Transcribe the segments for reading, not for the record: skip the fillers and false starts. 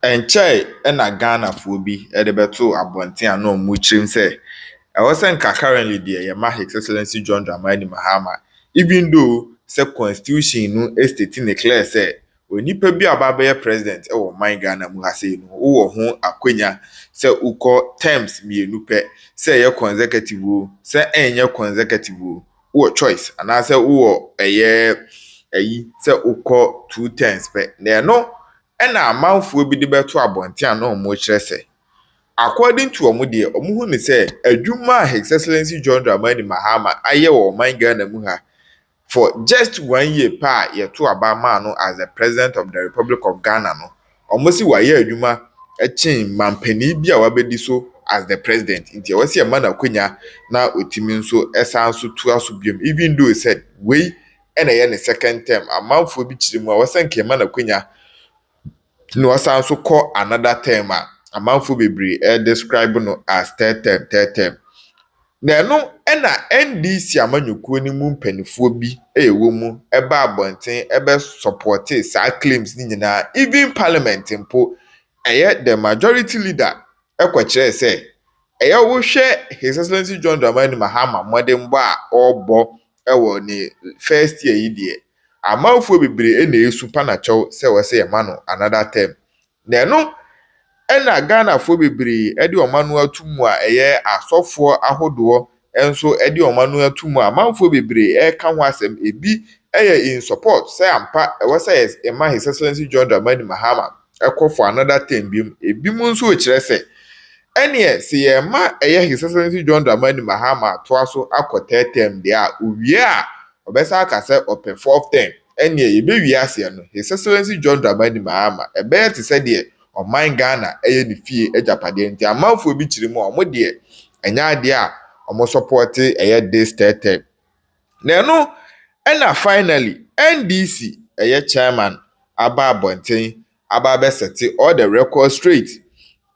Enchai na Ghana for bi de beto abonten ano mu chirim say I was currently there Yamaha His Excellency John Dramani Mahama, even though say constitution no estate ne clear say onipa bi aba president e wo man Ghana mu ha say no wo ho akonya say ukọ terms mienu pe say ye consecutive o say enye consecutive o wo choice and I say wo eye ayi say ukọ 2 terms pe na no na amanfoɔ bi de beto abonten ano mo kyerɛ sɛ according to Omude, Omuhuni say, a Juma His Excellency John Dramani Mahama, aye or my Ghana Muha, for just 1 year pa ye to Abamano as the President of the Republic of Ghana. No, almost wa ye Juma, a chain man penny be our so as the President. Inti was a man of Quenya, now Utimin so Essansu to us even though he said, we and a second term, a month for beach, was a man of Quenya. No, also call another term. Amanfo bebree describe no as third term. Na no na NDC amanyɔkuo ni mu mpanifoɔ bi ɛwɔ mu ɛba abɔnten ɛbɛ support saa claims ni nyinaa, even parliament mpo ɛyɛ the majority leader ɛkɔkyerɛ sɛ ɛyɛ wohwɛ His Excellency John Dramani Mahama mmɔdenbɔ a ɔrebɔ ɛwɔ ne first year yi deɛ amanfoɔ bebree na esu pa na kyɛw sɛ wɔsɛ yɛma no another term. Na no ɛna Ghana fo bebree ɛde ɔmano atumu a ɛyɛ asɔfoɔ ahodoɔ ɛnso ɛde ɔmano atumu a manfo bebree ɛka ho asɛm ebi ɛyɛ in support sɛ ampa ɛwɔ sɛ ɛma His Excellency John Dramani Mahama ɛkɔ for another term bi mu ebi mu nso kyerɛ sɛ ɛneɛ sɛ yɛma ɛyɛ His Excellency John Dramani Mahama atoa so akɔ third term deɛ a owie a ɔbɛsa aka sɛ ɔpɛ fourth term ɛneɛ yɛbɛwie aseɛ no His Excellency John Dramani Mahama ɛbɛyɛ te sɛ deɛ ɔman Ghana ɛyɛ ne fie agyapadeɛ nti amanfoɔ bi kyerɛ mu a ɔmo deɛ ɛnyɛ adeɛ a ɔmo support ɛyɛ this third term. Na no ɛna finally NDC ɛyɛ chairman aba abɔnten aba abɛsɛte all the record straight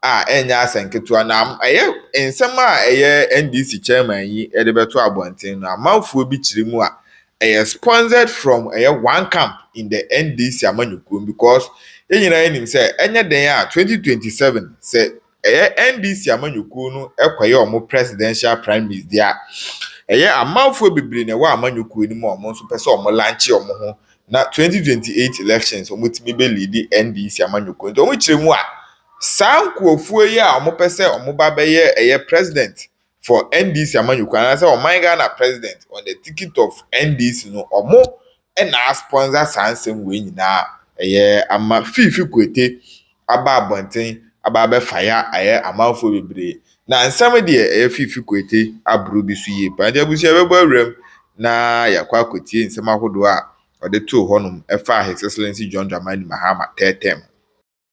a ɛnyɛ asɛnketewa na ɛyɛ nsɛm a ɛyɛ NDC chairman yi ɛde bɛto abɔnten no amanfoɔ bi kyerɛ mu a ɛyɛ sponsored from ɛyɛ one camp in the NDC amanyɔkuo because enyina enim sɛ enye den a 2027 sɛ ɛyɛ NDC amanyɔkuo no ɛkɔyɛ ɔmo presidential primaries dia ɛyɛ amanfoɔ bebree na ɛwɔ amanyɔkuo ni mu ɔmo nso pɛ sɛ ɔmo lanche ɔmo ho na 2028 elections ɔmo timi be lead NDC amanyɔkuo nti ɔmo kyerɛ mu a saa nkuofuo yi a ɔmo pɛ sɛ ɔmo ba bɛyɛ ɛyɛ president for NDC amanyɔkuo ana sɛ ɔman Ghana president on the ticket of NDC no ɔmo ɛna sponsor saa nsɛm wei nyinaa ɛyɛ ama Fiifi Kwetey aba abɔnten aba abɛfaya ɛyɛ amanfoɔ bebree na nsɛm deɛ ɛyɛ Fiifi Kwetey aburo bi so yie pa nti abusua bɛbɔ awuram na yɛakɔ akɔtie nsɛm ahodoɔ a ɔde too hɔnom ɛfa His Excellency John Dramani Mahama third term.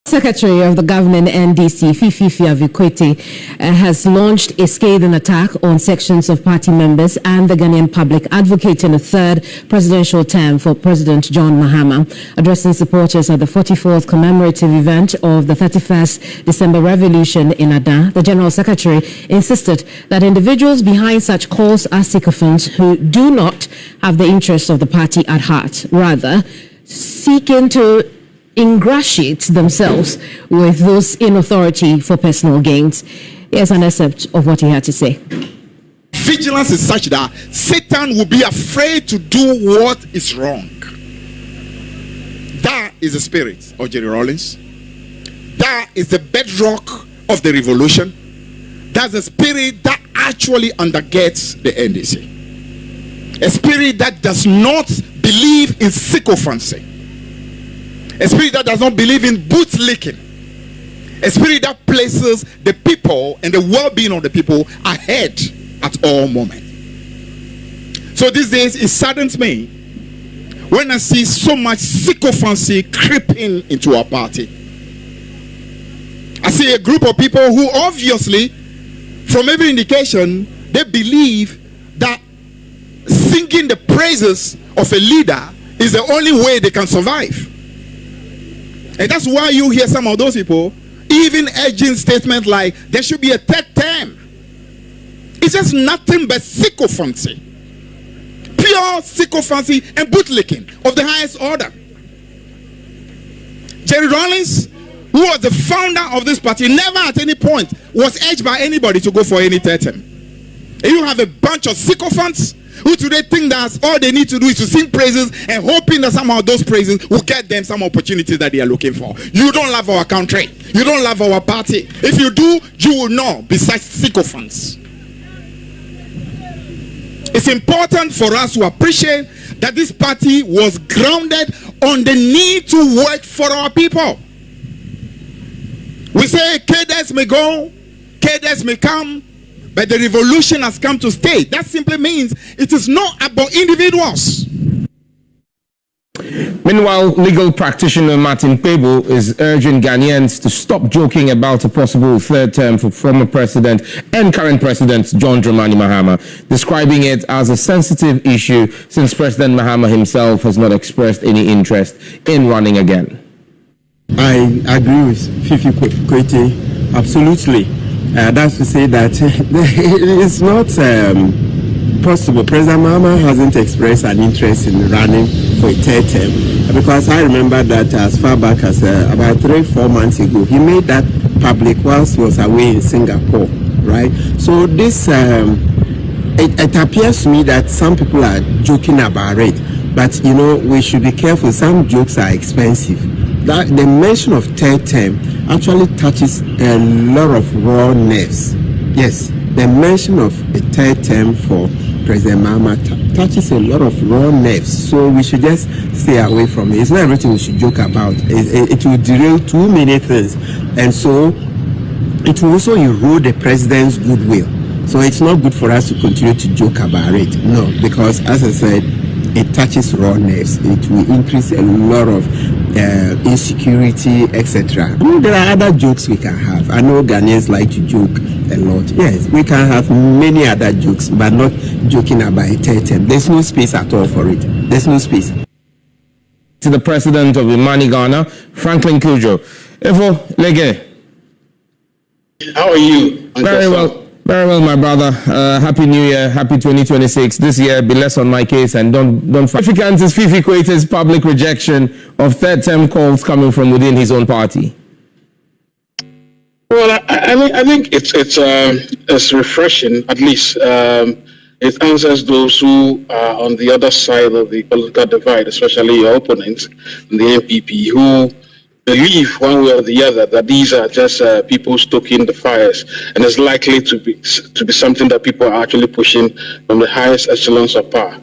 Secretary of the governing NDC, Fiifi Kwetey, has launched a scathing attack on sections of party members and the Ghanaian public advocating a third presidential term for President John Mahama. Addressing supporters at the 44th commemorative event of the 31st December Revolution in Ada, the General Secretary insisted that individuals behind such calls are sycophants who do not have the interests of the party at heart, rather seeking to ingratiate themselves with those in authority for personal gains. Here's an excerpt of what he had to say. Vigilance is such that Satan will be afraid to do what is wrong. That is the spirit of Jerry Rawlings. That is the bedrock of the revolution. That's the spirit that actually undergirds the NDC. A spirit that does not believe in sycophancy. A spirit that does not believe in bootlicking. A spirit that places the people and the well-being of the people ahead at all moments. So these days it saddens me when I see so much sycophancy creeping into our party. I see a group of people who obviously, from every indication, they believe that singing the praises of a leader is the only way they can survive. And that's why you hear some of those people even urging statements like there should be a third term. It's just nothing but sycophancy. Pure sycophancy and bootlicking of the highest order. Jerry Rawlings who was the founder of this party, never at any point was urged by anybody to go for any third term. And you have a bunch of sycophants who today think that all they need to do is to sing praises and hoping that somehow those praises will get them some opportunities that they are looking for. You don't love our country. You don't love our party. If you do, you will know, besides sycophants. It's important for us to appreciate that this party was grounded on the need to work for our people. We say cadres may go, cadres may come, but the revolution has come to stay. That simply means it is not about individuals. Meanwhile, legal practitioner Martin Pebo is urging Ghanaians to stop joking about a possible third term for former president and current president John Dramani Mahama, describing it as a sensitive issue since President Mahama himself has not expressed any interest in running again. I agree with Fiifi Kwetey, absolutely. That's to say that it's not possible. President Mahama hasn't expressed an interest in running for a third term, because I remember that as far back as about 3-4 months ago, he made that public whilst he was away in Singapore, right? So this, it appears to me that some people are joking about it, but you know, we should be careful. Some jokes are expensive. That the mention of third term actually touches a lot of raw nerves. Yes, the mention of a third term for President Mahama touches a lot of raw nerves. So we should just stay away from it. It's not everything we should joke about. It will derail too many things, and so it will also erode the president's goodwill. So it's not good for us to continue to joke about it. No, because as I said, it touches raw nerves. It will increase a lot of insecurity, etc. I mean, there are other jokes we can have. I know Ghanaians like to joke a lot. Yes, we can have many other jokes, but not joking about a third term. There's no space at all for it. There's no space. To the president of Imani Ghana, Franklin Kujo. Evo Lege. How are you? Very well. Very well, my brother. Happy New Year. Happy 2026. This year, be less on my case and don't fight. Significant is Fiifi Kwetey's public rejection of third-term calls coming from within his own party. Well, I think it's refreshing. At least it answers those who are on the other side of the political divide, especially your opponents in the NPP, who believe one way or the other that these are just people stoking the fires, and it's likely to be something that people are actually pushing from the highest echelons of power.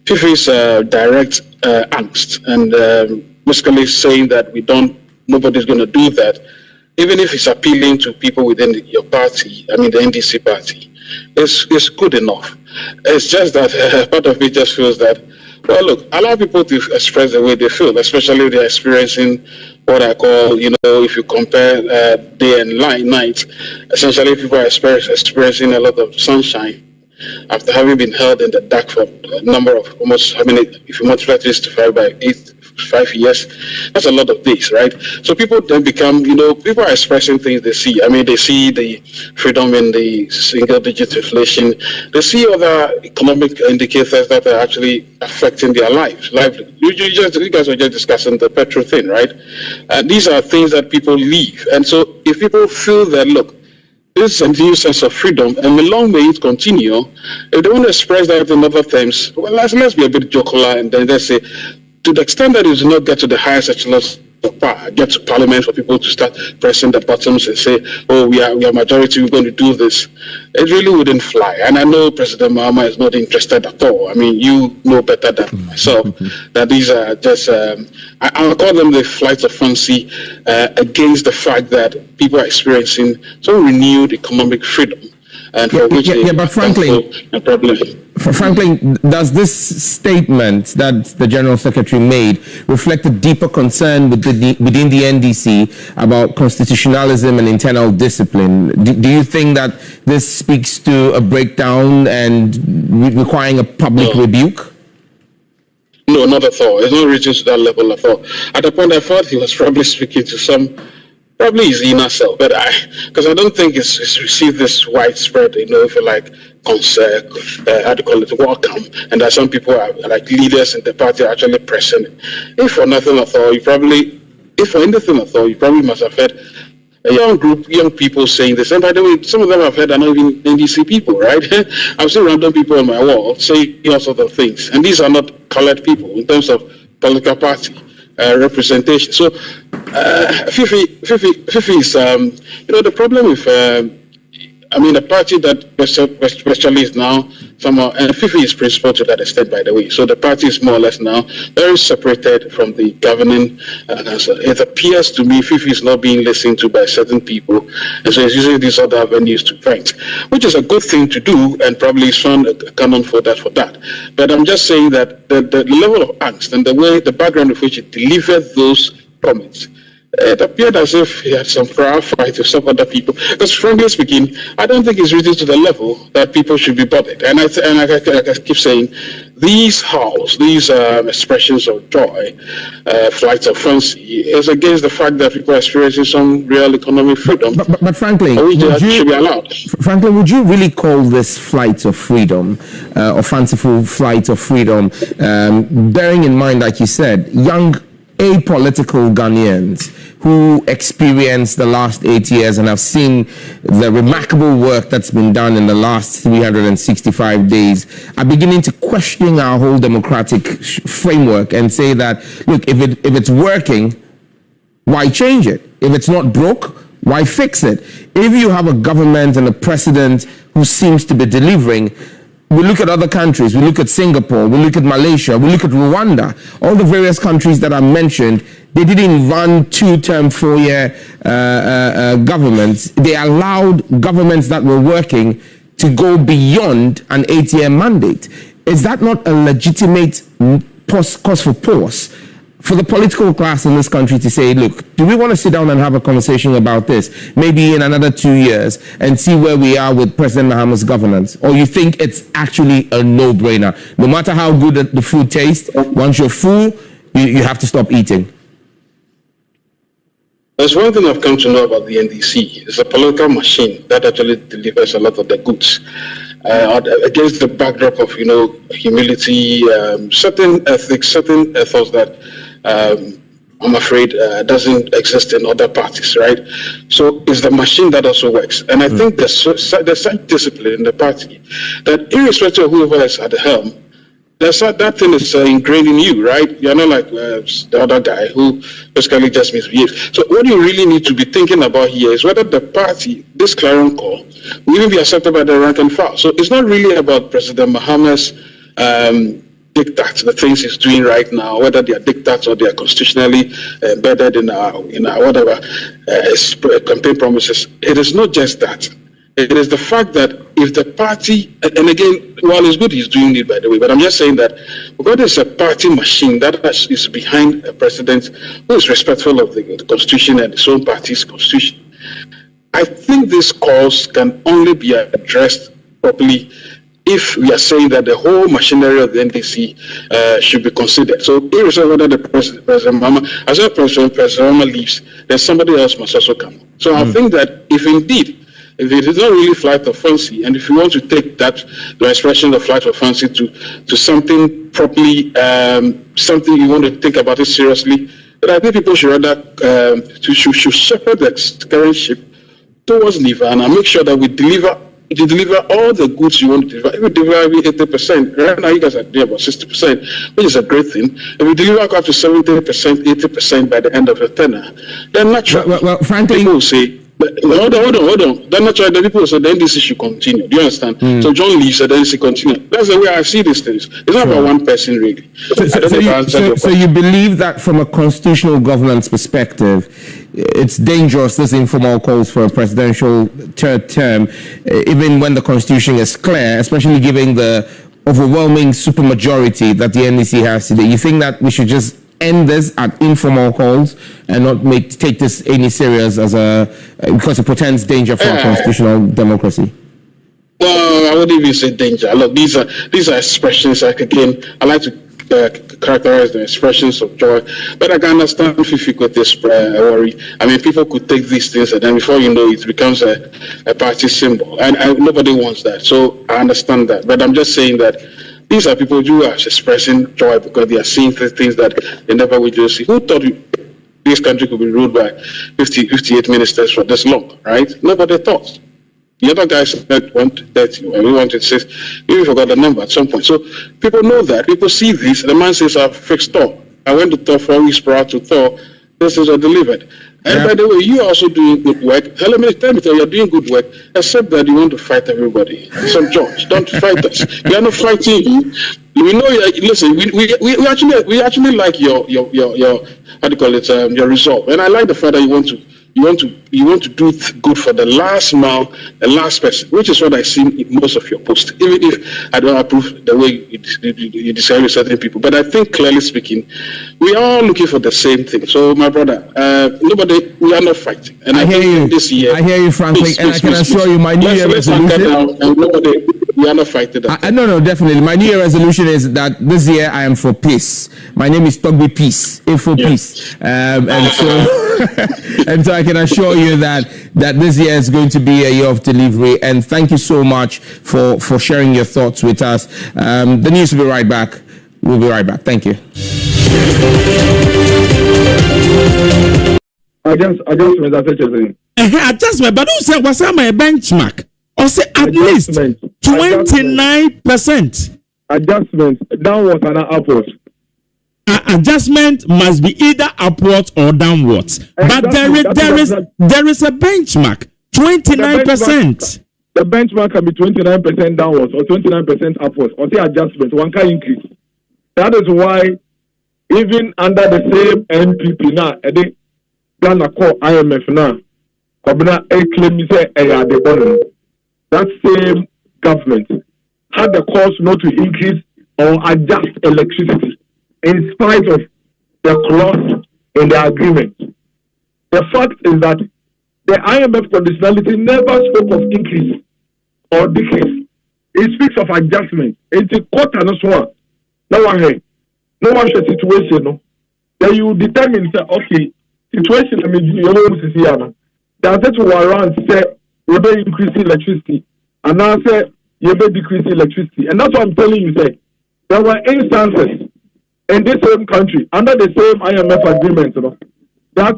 Fiifi's direct angst and basically saying that nobody's going to do that, even if it's appealing to people within your party, I mean the NDC party, is good enough. It's just that part of it just feels that, well, look, allow people to express the way they feel, especially if they're experiencing what I call, if you compare day and night, essentially people are experiencing a lot of sunshine after having been held in the dark for a number of almost, if you multiply this to 5 years, that's a lot of days, right? So people then become, people are expressing things they see. I mean, they see the freedom in the single-digit inflation. They see other economic indicators that are actually affecting their lives. You guys were just discussing the petrol thing, right? These are things that people live. And so if people feel that, look, this is a new sense of freedom, and long may it continue, if they want to express that in other terms, well, let's be a bit jocular, and then let's say, to the extent that it does not get to the highest echelons of power, get to parliament for people to start pressing the buttons and say, oh, we are majority, we're going to do this, it really wouldn't fly. And I know President Mahama is not interested at all. I mean, you know better than myself that these are just, I'll call them the flights of fancy against the fact that people are experiencing some renewed economic freedom. And for which but Franklin, a problem. Franklin, does this statement that the General Secretary made reflect a deeper concern within the NDC about constitutionalism and internal discipline? Do you think that this speaks to a breakdown and requiring a public rebuke? No, not at all. It's not reaching to that level at all. At the point I thought he was probably speaking to probably his inner self, but because I don't think it's received this widespread, if you like, how do you call it, welcome, and that some people are like leaders in the party are actually pressing it. If for nothing at all, you probably if for anything at all, you probably must have heard a young people saying this. And by the way, some of them I've heard are not even NDC people, right? I've seen random people on my wall say all sorts of things. And these are not colored people in terms of political party representation. So, Fiifi is, the problem with, the party that especially is now somehow, and Fiifi is principal to that extent, by the way. So the party is more or less now very separated from the governing. It appears to me Fiifi is not being listened to by certain people, and so it's using these other avenues to vent, which is a good thing to do, and probably is found a canon for that. But I'm just saying that the level of angst and the background of which it delivered those comments, it appeared as if he had some prior fight with some other people. Because frankly speaking, I don't think it's reached to the level that people should be bothered. And I keep saying, these howls, these expressions of joy, flights of fancy, is against the fact that people are experiencing some real economic freedom. But frankly, should be allowed. Frankly, would you really call this flights of freedom or fanciful flights of freedom, bearing in mind, like you said, young apolitical Ghanaians who experienced the last 8 years and have seen the remarkable work that's been done in the last 365 days are beginning to question our whole democratic framework and say that, look, if it's working, why change it? If it's not broke, why fix it? If you have a government and a president who seems to be delivering, we look at other countries, we look at Singapore, we look at Malaysia, we look at Rwanda, all the various countries that are mentioned, they didn't run 2-term, 4-year governments. They allowed governments that were working to go beyond an 8-year mandate. Is that not a legitimate cause for pause for the political class in this country to say, look, do we want to sit down and have a conversation about this, maybe in another 2 years, and see where we are with President Mahama's governance? Or you think it's actually a no-brainer? No matter how good the food tastes, once you're full, you have to stop eating. There's one thing I've come to know about the NDC. It's a political machine that actually delivers a lot of the goods. Against the backdrop of, humility, certain ethics, certain ethos that I'm afraid doesn't exist in other parties, right? So it's the machine that also works. And I think there's such discipline in the party that irrespective of whoever is at the helm, that thing is ingrained in you, right? You're not like the other guy who basically just misbehaves. So what you really need to be thinking about here is whether the party, this clarion call, will even be accepted by the rank and file. So it's not really about President Mahama's diktats, the things he's doing right now, whether they are diktats or they are constitutionally embedded in our whatever campaign promises. It is not just that. It is the fact that if the party, and again, while it's good he's doing it, by the way, but I'm just saying that because it's a party machine that is behind a president who is respectful of the constitution and his own party's constitution, I think this cause can only be addressed properly if we are saying that the whole machinery of the NDC should be considered. So irrespective of whether the President Mahama, as a President Mahama leaves, then somebody else must also come. So I think that if it is not really flight of fancy, and if you want to take that, the expression of flight of fancy to something properly, something you want to think about it seriously, but I think people should rather should shepherd the current ship towards Nirvana and make sure that we deliver all the goods you want to deliver. If we deliver 80%, right now you guys are doing about 60%, which is a great thing. If we deliver up to 70%, 80% by the end of the tenure, then naturally, well, frankly, people will say, hold on. Then naturally, the people say the NDC should continue. Do you understand? So John leaves and the NDC continue. That's the way I see these things. It's not about one person, really. So you believe that from a constitutional governance perspective, it's dangerous, this informal calls for a presidential third term, even when the constitution is clear, especially given the overwhelming supermajority that the NDC has today. You think that we should just end this at informal calls and not take this any serious as because it portends danger for our constitutional democracy? Well, I wouldn't even say danger. Look, these are expressions. I like to characterize the expressions of joy, but I can understand Fiifi Kwetey's worry. I mean, people could take these things and then before you know it becomes a party symbol, and nobody wants that. So I understand that, but I'm just saying that these are people who are expressing joy because they are seeing things that they never would just see. Who thought this country could be ruled by 58 ministers for this long, right? Nobody thought. The other guy said 130, and we wanted 6. We forgot the number at some point. So people know that. People see this. The man says, I've fixed Thor. I went to Thor 4 weeks prior to Thor. This is delivered. And by the way, you are also doing good work. Tell me, you're doing good work, except that you want to fight everybody. So, George, don't fight us. We are not fighting you. We know. Listen, we actually like your how do you call it? Your resolve, and I like the fact that you want to do good for the last mile, the last person, which is what I see in most of your posts. Even if I don't approve the way you describe with certain people, but I think clearly speaking, we are looking for the same thing. So, my brother, we are not fighting. And I hear think you. this year, I hear you, frankly, and I can assure you, my New Year resolution. We are not fighting. No, definitely. My New Year resolution is that this year I am for peace. My name is Togbe Peace, A for peace, and so and so I can assure you that this year is going to be a year of delivery. And thank you so much for sharing your thoughts with us. The news will be right back. We'll be right back. Thank you. Adjustment, but don't say what's my benchmark. Or say at least 29%. Adjustment downwards and upwards. Adjustment must be either upwards or downwards. But there is a benchmark, 29%. The benchmark can be 29% downwards or 29% upwards. Or say adjustment, one can increase. That is why even under the same NPP now, they Ghana call IMF now. Kabina claim say the bottom. That same government had the cost not to increase or adjust electricity in spite of the clause in the agreement. The fact is that the IMF conditionality never spoke of increase or decrease. It speaks of adjustment. It's a quarter, no one situation. No. Then you determine, say, okay, situation, I mean, you almost see here. That's it to warrant, say, you may increase electricity, and now say you may decrease electricity. And that's what I'm telling you, say, there were instances in this same country, under the same IMF agreement, that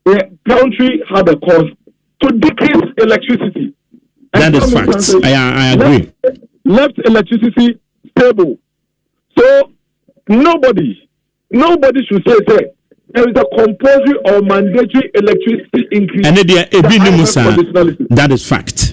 the country had a cost to decrease electricity. And that is fact. I agree. Left electricity stable. So nobody should say there is a compulsory or mandatory electricity increase. That is fact.